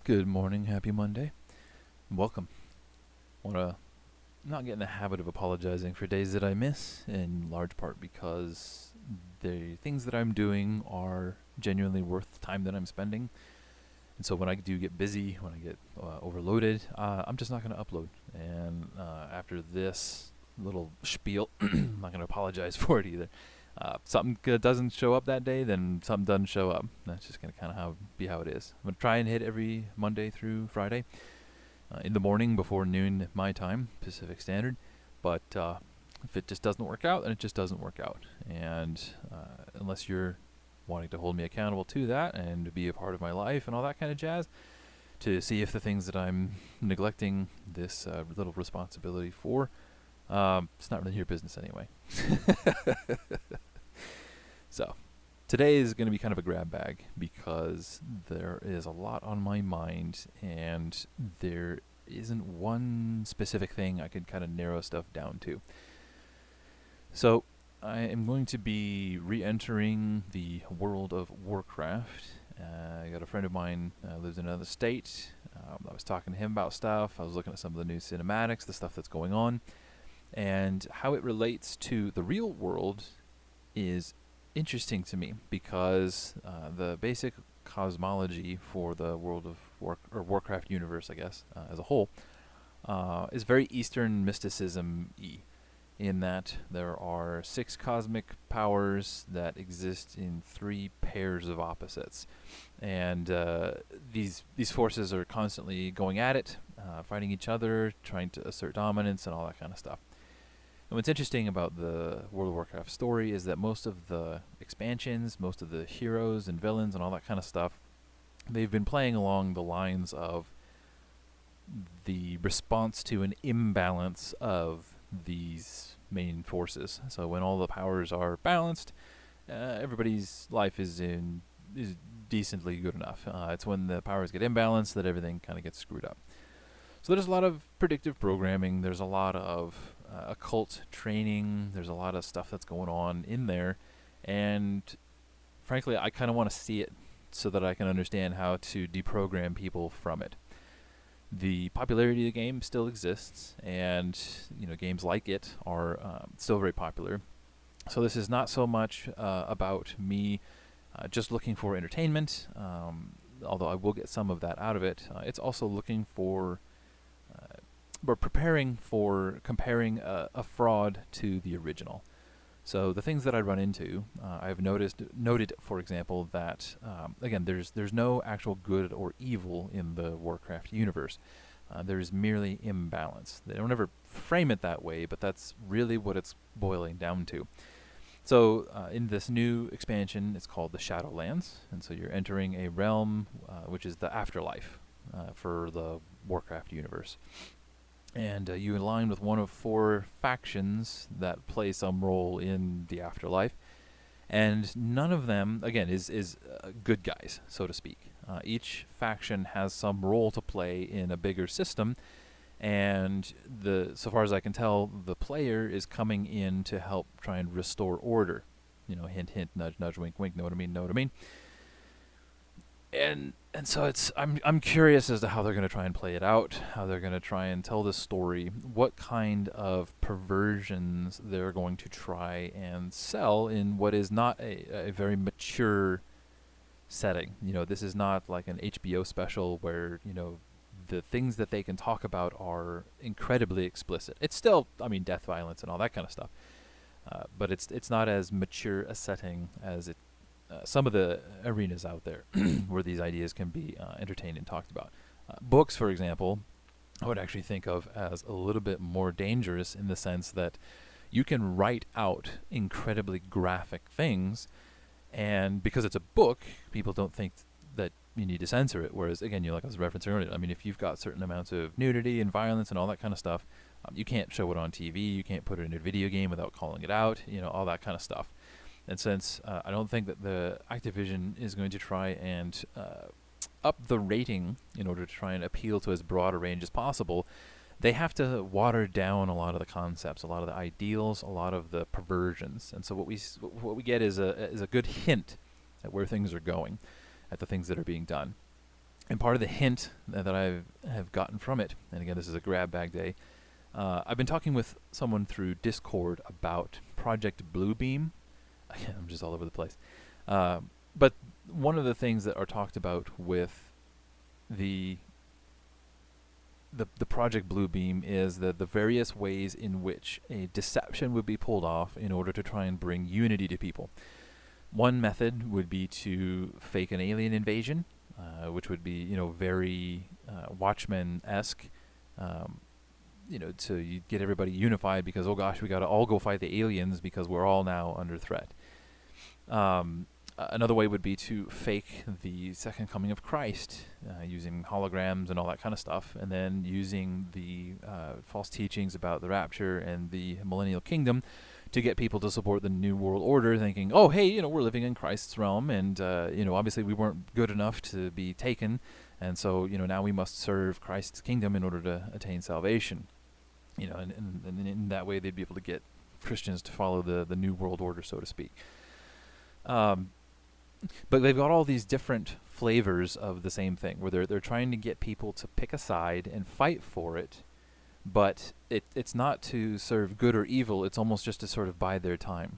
Good morning, happy Monday. Welcome. Want to not get in the habit of apologizing for days that I miss, in large part because the things that I'm doing are genuinely worth the time that I'm spending. And so when I do get busy, when I get overloaded, I'm just not going to upload. And after this little spiel, I'm not going to apologize for it either. Something doesn't show up that day, then something doesn't show up. That's just going to kind of be how it is. I'm going to try and hit every Monday through Friday in the morning before noon my time, Pacific Standard. But if it just doesn't work out, then it just doesn't work out. And unless you're wanting to hold me accountable to that and to be a part of my life and all that kind of jazz, to see if the things that I'm neglecting this little responsibility for, it's not really your business anyway. So, today is going to be kind of a grab bag because there is a lot on my mind and there isn't one specific thing I could kind of narrow stuff down to. So, I am going to be re-entering the world of Warcraft. I got a friend of mine lives in another state. I was talking to him about stuff. I was looking at some of the new cinematics, the stuff that's going on, and how it relates to the real world is interesting to me because the basic cosmology for the world of Warcraft universe, I guess, as a whole, is very Eastern mysticism-y, in that there are 6 cosmic powers that exist in 3 pairs of opposites, and these forces are constantly going at it, fighting each other, trying to assert dominance, and all that kind of stuff. And what's interesting about the World of Warcraft story is that most of the expansions, most of the heroes and villains and all that kind of stuff, they've been playing along the lines of the response to an imbalance of these main forces. So when all the powers are balanced, everybody's life is decently good enough. It's when the powers get imbalanced that everything kind of gets screwed up. So there's a lot of predictive programming. There's a lot of occult training. There's a lot of stuff that's going on in there. And frankly, I kind of want to see it so that I can understand how to deprogram people from it. The popularity of the game still exists, and games like it are still very popular. So this is not so much about me just looking for entertainment, although I will get some of that out of it. It's also looking for we're preparing for comparing a fraud to the original. So the things that I run into, I've noted, for example, that again, there's no actual good or evil in the Warcraft universe. There's merely imbalance. They don't ever frame it that way, but that's really what it's boiling down to. So in this new expansion, it's called the Shadowlands, and so you're entering a realm which is the afterlife for the Warcraft universe. And you align with one of 4 factions that play some role in the afterlife, and none of them, again, is good guys, so to speak. Each faction has some role to play in a bigger system, and so far as I can tell, the player is coming in to help try and restore order. Hint, hint, nudge, nudge, wink, wink. Know what I mean? Know what I mean? And so I'm curious as to how they're going to try and play it out, how they're going to try and tell this story, what kind of perversions they're going to try and sell in what is not a very mature setting. This is not like an HBO special where the things that they can talk about are incredibly explicit. It's still, death, violence, and all that kind of stuff, but it's not as mature a setting as it. Some of the arenas out there where these ideas can be entertained and talked about. Books, for example, I would actually think of as a little bit more dangerous in the sense that you can write out incredibly graphic things, and because it's a book, people don't think that you need to censor it. Whereas, again, like I was referencing earlier, if you've got certain amounts of nudity and violence and all that kind of stuff, you can't show it on TV, you can't put it in a video game without calling it out, all that kind of stuff. And since I don't think that the Activision is going to try and up the rating in order to try and appeal to as broad a range as possible, they have to water down a lot of the concepts, a lot of the ideals, a lot of the perversions. And so what we get is a good hint at where things are going, at the things that are being done. And part of the hint that I have gotten from it, and again, this is a grab bag day, I've been talking with someone through Discord about Project Bluebeam. Again, I'm just all over the place. But one of the things that are talked about with the Project Bluebeam is the various ways in which a deception would be pulled off in order to try and bring unity to people. One method would be to fake an alien invasion, which would be, very Watchmen-esque. To you get everybody unified because, oh gosh, we got to all go fight the aliens because we're all now under threat. Another way would be to fake the second coming of Christ using holograms and all that kind of stuff, and then using the false teachings about the rapture and the millennial kingdom to get people to support the New World Order, thinking, oh, hey, we're living in Christ's realm, and, obviously we weren't good enough to be taken, and so, now we must serve Christ's kingdom in order to attain salvation. And in that way they'd be able to get Christians to follow the New World Order, so to speak. But they've got all these different flavors of the same thing, where they're trying to get people to pick a side and fight for it, but it's not to serve good or evil. It's almost just to sort of buy their time,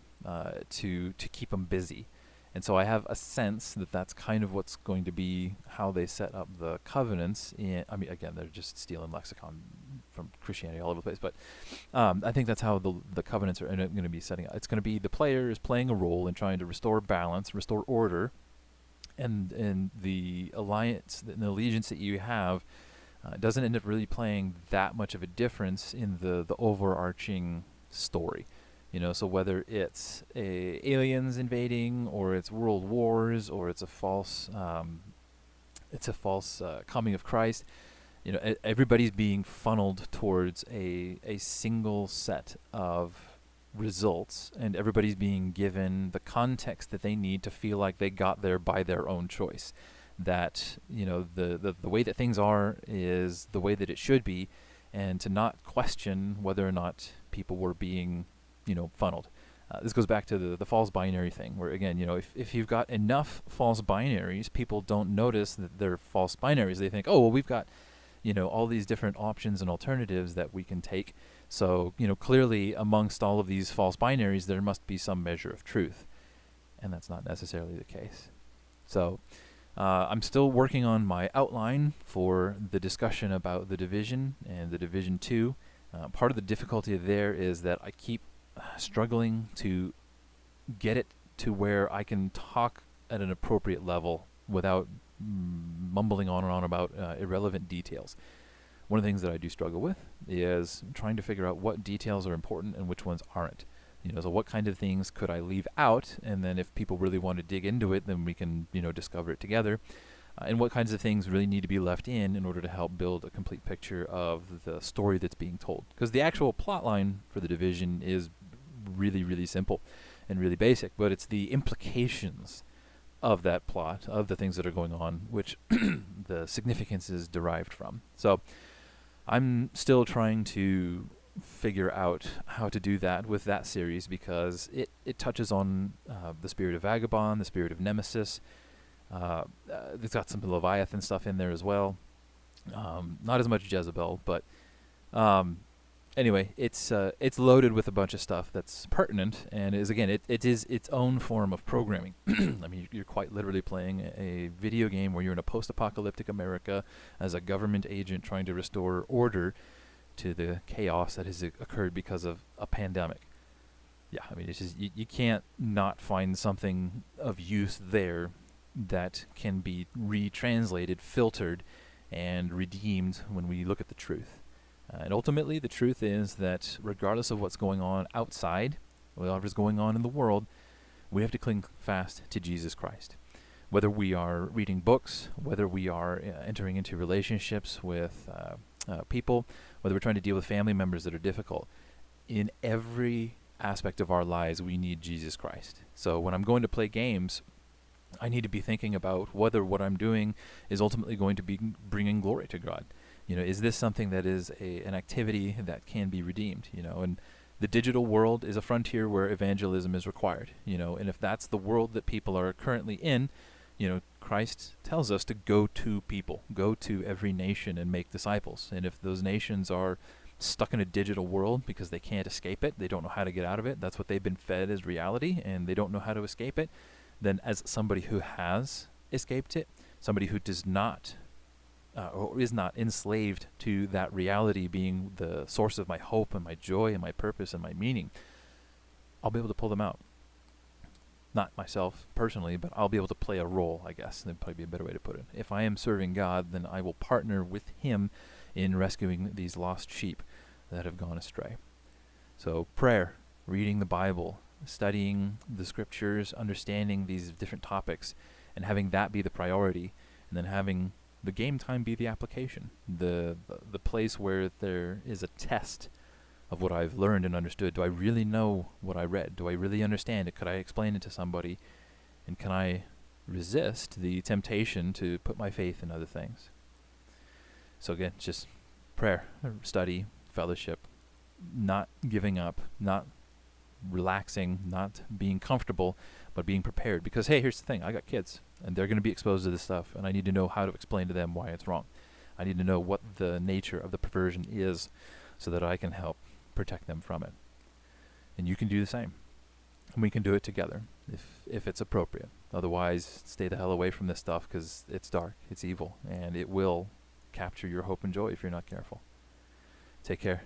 to keep them busy. And so I have a sense that that's kind of what's going to be how they set up the covenants. Again, they're just stealing lexicon from Christianity all over the place, but I think that's how the covenants are going to be setting up. It's going to be the player is playing a role in trying to restore balance, restore order, and the alliance and the allegiance that you have doesn't end up really playing that much of a difference in the overarching story. So whether it's aliens invading, or it's world wars, or it's a false coming of Christ, everybody's being funneled towards a single set of results, and everybody's being given the context that they need to feel like they got there by their own choice. That the way that things are is the way that it should be, and to not question whether or not people were being funneled. This goes back to the false binary thing, where again, if you've got enough false binaries, people don't notice that they're false binaries. They think, oh, well, we've got all these different options and alternatives that we can take. So, clearly amongst all of these false binaries, there must be some measure of truth. And that's not necessarily the case. So, I'm still working on my outline for the discussion about the Division and the Division 2. Part of the difficulty there is that I keep struggling to get it to where I can talk at an appropriate level without mumbling on and on about irrelevant details. One of the things that I do struggle with is trying to figure out what details are important and which ones aren't. So what kind of things could I leave out, and then if people really want to dig into it, then we can discover it together. And what kinds of things really need to be left in order to help build a complete picture of the story that's being told. Because the actual plot line for the Division is really, really simple and really basic, but it's the implications of that plot, of the things that are going on, which the significance is derived from. So I'm still trying to figure out how to do that with that series, because it touches on the spirit of Vagabond, the spirit of Nemesis. It's got some Leviathan stuff in there as well. Not as much Jezebel, but anyway, it's loaded with a bunch of stuff that's pertinent, and is again it is its own form of programming. I mean, you're quite literally playing a video game where you're in a post-apocalyptic America as a government agent trying to restore order to the chaos that has occurred because of a pandemic. Yeah, I mean, it's just you can't not find something of use there that can be retranslated, filtered, and redeemed when we look at the truth. And ultimately, the truth is that regardless of what's going on outside, whatever's going on in the world, we have to cling fast to Jesus Christ. Whether we are reading books, whether we are entering into relationships with people, whether we're trying to deal with family members that are difficult, in every aspect of our lives, we need Jesus Christ. So when I'm going to play games, I need to be thinking about whether what I'm doing is ultimately going to be bringing glory to God. Is this something that is an activity that can be redeemed? And the digital world is a frontier where evangelism is required. And if that's the world that people are currently in, Christ tells us to go to people, go to every nation and make disciples. And if those nations are stuck in a digital world because they can't escape it, they don't know how to get out of it, that's what they've been fed as reality, and they don't know how to escape it, then as somebody who has escaped it, somebody who does not or is not enslaved to that reality being the source of my hope and my joy and my purpose and my meaning, I'll be able to pull them out. Not myself personally, but I'll be able to play a role, I guess. That'd probably be a better way to put it. If I am serving God, then I will partner with Him in rescuing these lost sheep that have gone astray. So prayer, reading the Bible, studying the scriptures, understanding these different topics, and having that be the priority, and then having the game time be the application, the place where there is a test of what I've learned and understood. Do I really know what I read? Do I really understand it? Could I explain it to somebody? And can I resist the temptation to put my faith in other things? So again, just prayer, study, fellowship, not giving up, not relaxing, not being comfortable, but being prepared. Because hey, here's the thing, I got kids and they're going to be exposed to this stuff, and I need to know how to explain to them why it's wrong. I need to know what the nature of the perversion is so that I can help protect them from it. And you can do the same. And we can do it together if it's appropriate. Otherwise, stay the hell away from this stuff, because it's dark, it's evil, and it will capture your hope and joy if you're not careful. Take care.